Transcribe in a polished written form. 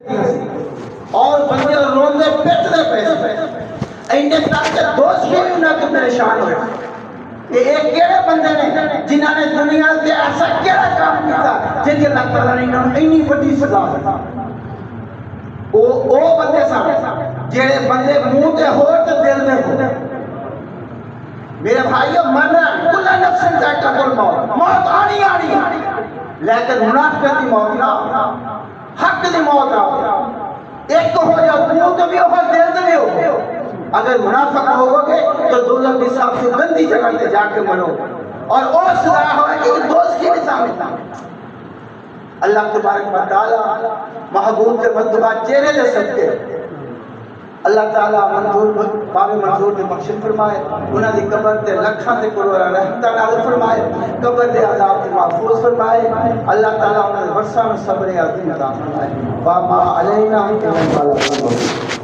اور بندے روندے پیٹنے پیسے اینے تک دوست بھی انہاں کو پریشان ہوئے کہ ایک کیڑے بندے نے جنہاں نے دنیا سے ایسا کیڑا کام کیتا جن کے اللہ تعالیٰ نے انہوں نے اینی بڑی سزا دی او بندے سن جڑے بندے منہ تے ہو تے دل میں ہو میرے بھائیو مرنا کل نفس ذائقہ الموت موت آنی لیکن منافقت کی موت نہ حق کی موت آ ایک ہو جاؤ منہ تو بھی ہو دل تو بھی ہو اگر منافق ہوگو گے تو دوزخ کی سب سے گندی جگہ تے جا کے مرو اور او سزا ہوئے کہ دوست کی نظام اللہ تبارک و تعالی محبوب کے مطلبہ چہرے دے سکتے اللہ تعالیٰ منظور باب منظور نے بخشش فرمائے انہاں دی قبر تے لکھاں تے کروڑاں رحمتاں نازل فرمائے قبر دے عذاب تے محفوظ فرمائے اللہ تعالیٰ انہاں دے ورثاں نوں صبر عظیم عطا فرمائے وما علینا الا البلاغ